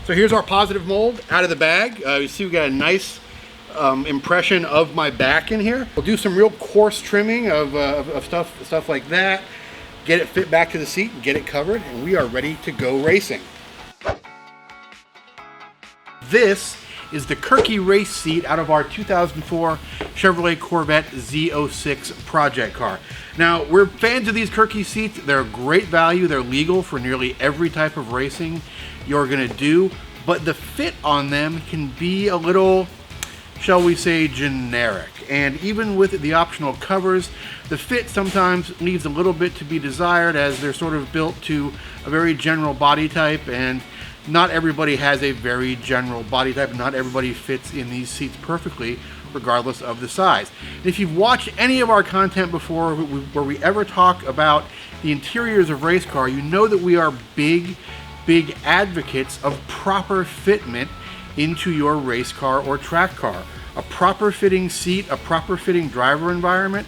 So here's our positive mold out of the bag. You see we got a nice impression of my back in here. We'll do some real coarse trimming of stuff like that, get it fit back to the seat and get it covered, and we are ready to go racing. This is the Kirkey race seat out of our 2004 Chevrolet Corvette Z06 project car. Now, we're fans of these Kirkey seats. They're great value. They're legal for nearly every type of racing you're gonna do, but the fit on them can be a little, shall we say, generic. And even with the optional covers, the fit sometimes leaves a little bit to be desired, as they're sort of built to a very general body type, and not everybody has a very general body type. Not everybody fits in these seats perfectly, regardless of the size. And if you've watched any of our content before where we ever talk about the interiors of race car, you know that we are big advocates of proper fitment into your race car or track car. A proper fitting seat, a proper fitting driver environment.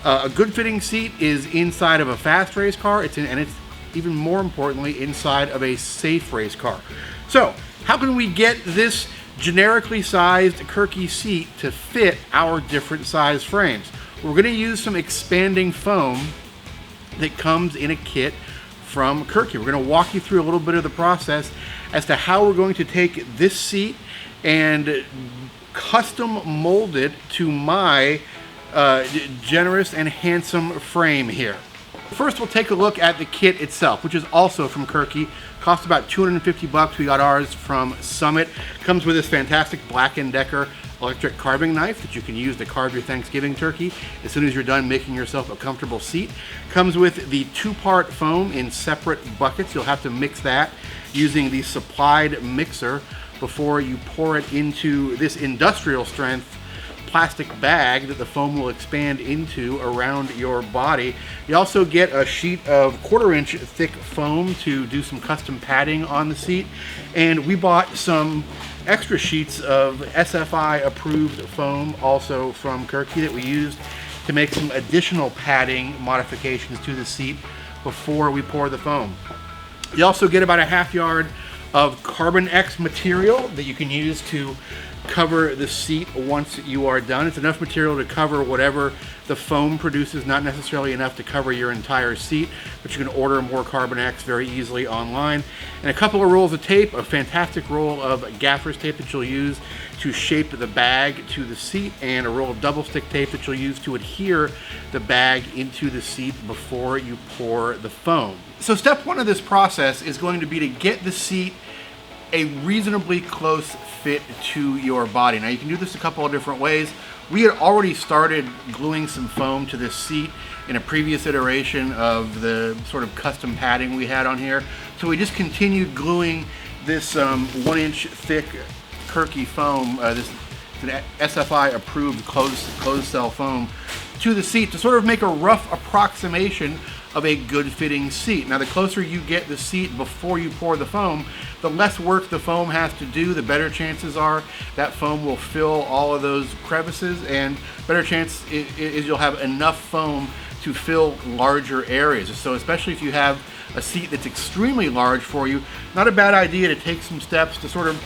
A good fitting seat is inside of a fast race car, and it's even more importantly inside of a safe race car. So how can we get this generically sized Kirkey seat to fit our different size frames? We're going to use some expanding foam that comes in a kit from Kirkey. We're going to walk you through a little bit of the process as to how we're going to take this seat and custom mold it to my generous and handsome frame here. First, we'll take a look at the kit itself, which is also from Kirkey. Costs about 250 bucks. We got ours from Summit. Comes with this fantastic Black & Decker electric carving knife that you can use to carve your Thanksgiving turkey as soon as you're done making yourself a comfortable seat. Comes with the 2-part foam in separate buckets. You'll have to mix that using the supplied mixer before you pour it into this industrial strength plastic bag that the foam will expand into around your body. You also get a sheet of 1/4-inch thick foam to do some custom padding on the seat, and we bought some extra sheets of SFI approved foam also from Kirkey that we used to make some additional padding modifications to the seat before we pour the foam. You also get about a 1/2 yard of Carbon X material that you can use to cover the seat once you are done. It's enough material to cover whatever the foam produces, not necessarily enough to cover your entire seat, but you can order more Carbon X very easily online. And a couple of rolls of tape, a fantastic roll of gaffer's tape that you'll use to shape the bag to the seat, and a roll of double stick tape that you'll use to adhere the bag into the seat before you pour the foam. So step 1 of this process is going to be to get the seat a reasonably close fit to your body. Now you can do this a couple of different ways. We had already started gluing some foam to this seat in a previous iteration of the sort of custom padding we had on here. So we just continued gluing this 1-inch thick Kirkey foam, this an SFI approved closed cell foam, to the seat to sort of make a rough approximation of a good fitting seat. Now the closer you get the seat before you pour the foam, the less work the foam has to do, the better chances are that foam will fill all of those crevices, and better chance is you'll have enough foam to fill larger areas. So especially if you have a seat that's extremely large for you, not a bad idea to take some steps to sort of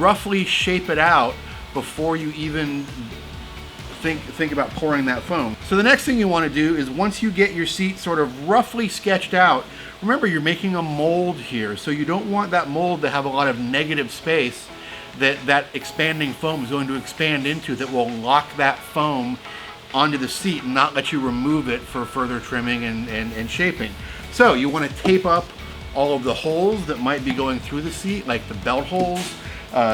roughly shape it out before you even think about pouring that foam. So the next thing you want to do is, once you get your seat sort of roughly sketched out, remember you're making a mold here, so you don't want that mold to have a lot of negative space that expanding foam is going to expand into, that will lock that foam onto the seat and not let you remove it for further trimming and shaping. So you want to tape up all of the holes that might be going through the seat, like the belt holes,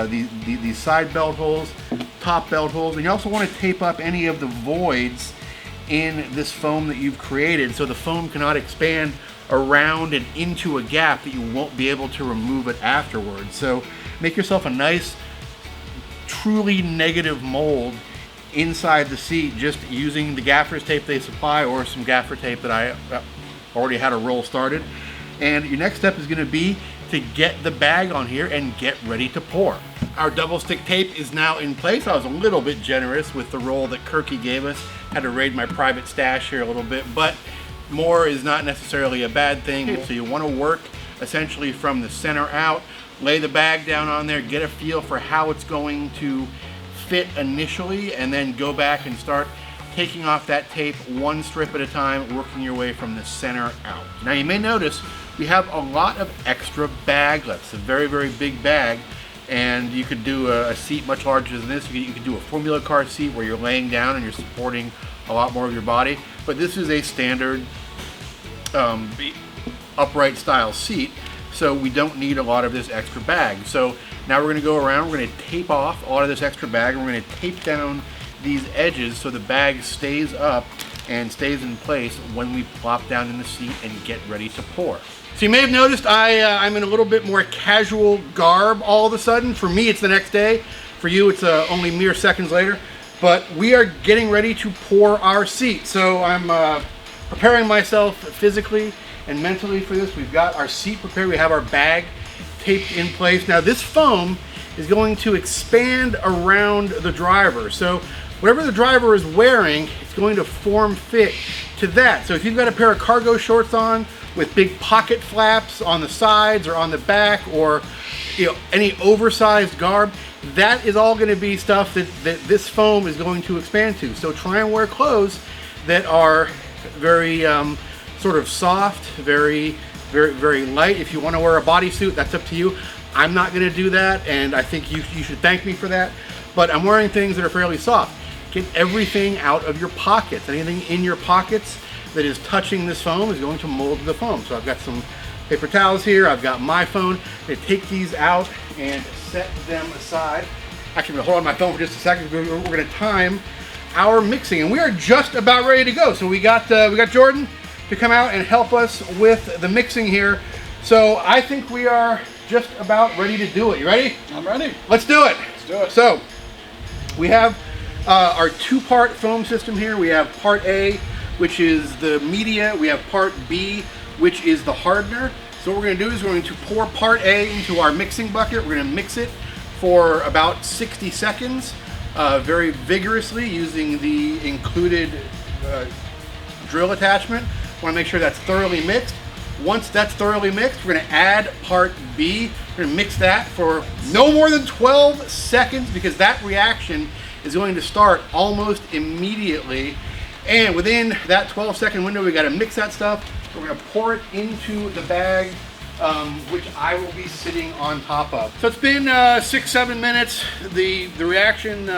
these side belt holes, top belt holes, and you also want to tape up any of the voids in this foam that you've created, so the foam cannot expand around and into a gap that you won't be able to remove it afterwards. So make yourself a nice, truly negative mold inside the seat, just using the gaffer's tape they supply or some gaffer tape that I already had a roll started. And your next step is going to be to get the bag on here and get ready to pour. Our double stick tape is now in place. I was a little bit generous with the roll that Kirkey gave us. Had to raid my private stash here a little bit, but more is not necessarily a bad thing. So you want to work essentially from the center out, lay the bag down on there, get a feel for how it's going to fit initially, and then go back and start taking off that tape one strip at a time, working your way from the center out. Now you may notice we have a lot of extra bag left. It's a very, very big bag, and you could do a seat much larger than this. You could do a Formula car seat where you're laying down and you're supporting a lot more of your body, but this is a standard upright style seat, so we don't need a lot of this extra bag. So now we're going to go around, we're going to tape off a lot of this extra bag, and we're going to tape down these edges so the bag stays up and stays in place when we plop down in the seat and get ready to pour. So you may have noticed I'm in a little bit more casual garb all of a sudden. For me, it's the next day. For you, it's only mere seconds later. But we are getting ready to pour our seat. So I'm preparing myself physically and mentally for this. We've got our seat prepared. We have our bag taped in place. Now this foam is going to expand around the driver. So whatever the driver is wearing, it's going to form fit to that. So if you've got a pair of cargo shorts on with big pocket flaps on the sides or on the back, or any oversized garb, that is all going to be stuff that this foam is going to expand to. So try and wear clothes that are very sort of soft, very, very, very light. If you want to wear a bodysuit, that's up to you. I'm not going to do that, and I think you should thank me for that. But I'm wearing things that are fairly soft. Get everything out of your pockets. Anything in your pockets that is touching this foam is going to mold the foam. So I've got some paper towels here. I've got my phone. I'm going to take these out and set them aside. Actually, I'm going to hold on my phone for just a second. We're going to time our mixing, and we are just about ready to go. So we got Jordan to come out and help us with the mixing here. So I think we are just about ready to do it. You ready? I'm ready. Let's do it. Let's do it. So we have our two-part foam system here. We have part A, which is the media. We have part B, which is the hardener. So what we're going to do is we're going to pour part A into our mixing bucket. We're going to mix it for about 60 seconds, very vigorously, using the included drill attachment. Want to make sure that's thoroughly mixed. Once that's thoroughly mixed, we're going to add part B. We're going to mix that for no more than 12 seconds, because that reaction is going to start almost immediately. And within that 12-second window, we got to mix that stuff. We're going to pour it into the bag, which I will be sitting on top of. So it's been 6-7 minutes. The reaction,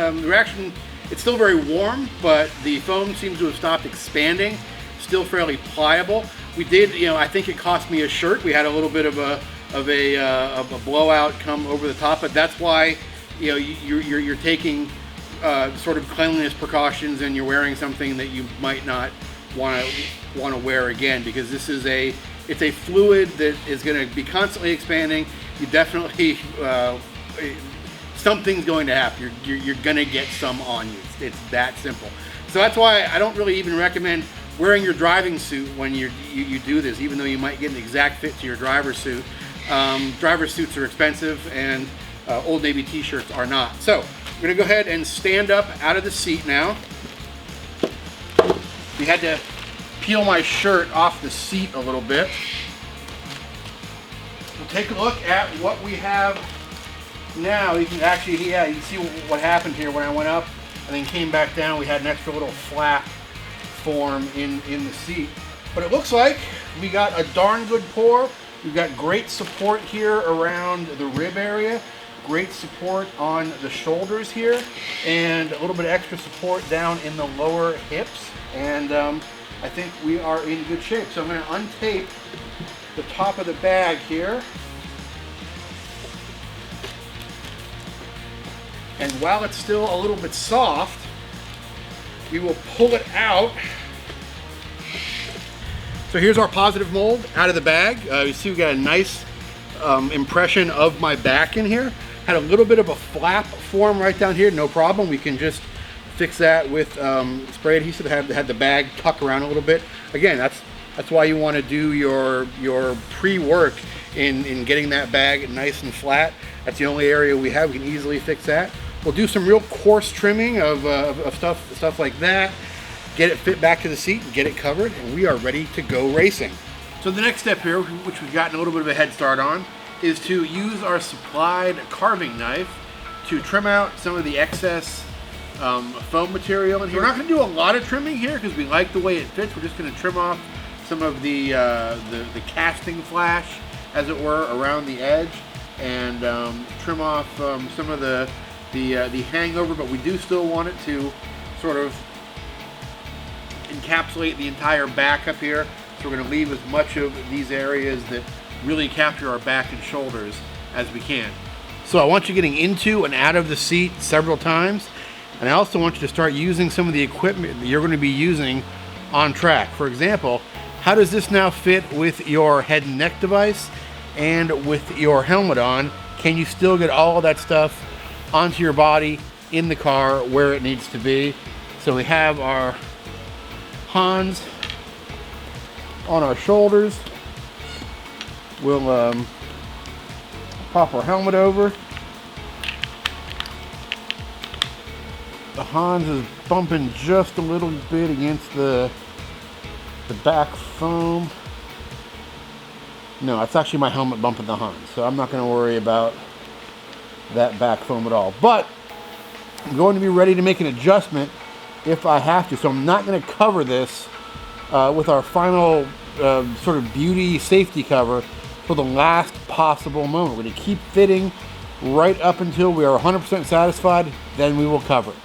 it's still very warm, but the foam seems to have stopped expanding. Still fairly pliable. We did, I think it cost me a shirt. We had a little bit of a blowout come over the top, but that's why you're taking sort of cleanliness precautions, and you're wearing something that you might not want to wear again, because this is it's a fluid that is going to be constantly expanding. You definitely something's going to happen. You're going to get some on you. It's that simple. So that's why I don't really even recommend wearing your driving suit when you do this, even though you might get an exact fit to your driver's suit. Driver suits are expensive, and Old Navy t-shirts are not. So I'm going to go ahead and stand up out of the seat now. We had to peel my shirt off the seat a little bit. We'll take a look at what we have now. You can actually, you can see what happened here when I went up and then came back down. We had an extra little flap form in the seat. But it looks like we got a darn good pour. We've got great support here around the rib area. Great support on the shoulders here, and a little bit of extra support down in the lower hips, and I think we are in good shape. So I'm going to untape the top of the bag here, and while it's still a little bit soft, we will pull it out. So here's our positive mold out of the bag. You see we got a nice impression of my back in here. Had a little bit of a flap form right down here, no problem. We can just fix that with spray adhesive. Had the bag tuck around a little bit. Again, that's why you want to do your pre-work in getting that bag nice and flat. That's the only area we have. We can easily fix that. We'll do some real coarse trimming of stuff like that. Get it fit back to the seat and get it covered, and we are ready to go racing. So the next step here, which we've gotten a little bit of a head start on, is to use our supplied carving knife to trim out some of the excess foam material in here. We're not going to do a lot of trimming here because we like the way it fits. We're just going to trim off some of the casting flash, as it were, around the edge, and trim off some of the hangover, but we do still want it to sort of encapsulate the entire back up here. So we're going to leave as much of these areas that really capture our back and shoulders as we can. So I want you getting into and out of the seat several times, and I also want you to start using some of the equipment that you're going to be using on track. For example, how does this now fit with your head and neck device and with your helmet on? Can you still get all of that stuff onto your body in the car where it needs to be? So we have our Hans on our shoulders. We'll pop our helmet over. The Hans is bumping just a little bit against the back foam. No, it's actually my helmet bumping the Hans, so I'm not going to worry about that back foam at all. But I'm going to be ready to make an adjustment if I have to. So I'm not going to cover this with our final sort of beauty safety cover for the last possible moment. We're going to keep fitting right up until we are 100% satisfied, then we will cover it.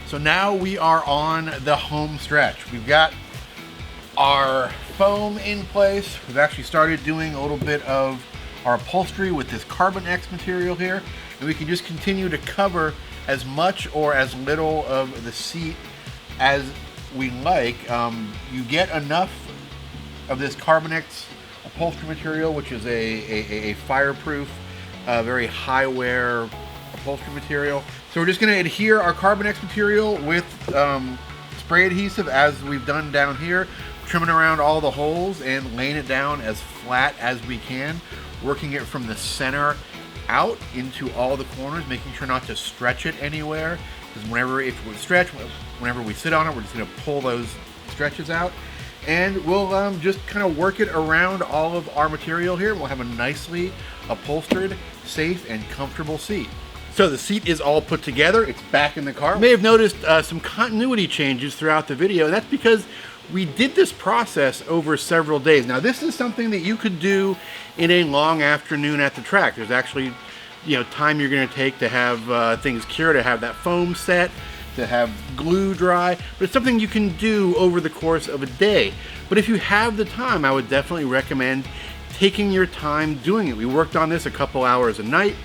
So now we are on the home stretch. We've got our foam in place. We've actually started doing a little bit of our upholstery with this Carbon X material here, and we can just continue to cover as much or as little of the seat as we like. You get enough of this Carbon X upholstery material, which is a fireproof, very high wear upholstery material. So we're just going to adhere our Carbon X material with spray adhesive as we've done down here, trimming around all the holes and laying it down as flat as we can, working it from the center out into all the corners, making sure not to stretch it anywhere, because whenever it would stretch, whenever we sit on it, we're just going to pull those stretches out, and we'll just kind of work it around all of our material here. We'll have a nicely upholstered, safe, and comfortable seat. So the seat is all put together. It's back in the car. You may have noticed some continuity changes throughout the video, and that's because we did this process over several days. Now, this is something that you could do in a long afternoon at the track. There's actually, time you're going to take to have things cure, to have that foam set, to have glue dry, but it's something you can do over the course of a day. But if you have the time, I would definitely recommend taking your time doing it. We worked on this a couple hours a night.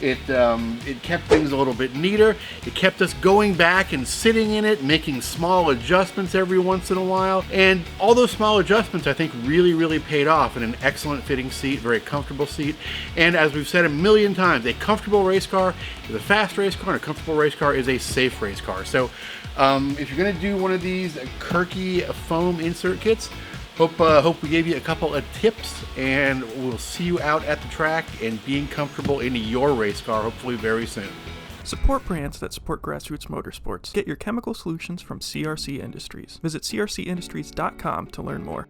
It kept things a little bit neater. It kept us going back and sitting in it, making small adjustments every once in a while. And all those small adjustments, I think, really paid off in an excellent fitting seat, very comfortable seat. And as we've said a million times, a comfortable race car is a fast race car, and a comfortable race car is a safe race car. So if you're going to do one of these Kirkey foam insert kits, hope we gave you a couple of tips, and we'll see you out at the track and being comfortable in your race car, hopefully very soon. Support brands that support grassroots motorsports. Get your chemical solutions from CRC Industries. Visit crcindustries.com to learn more.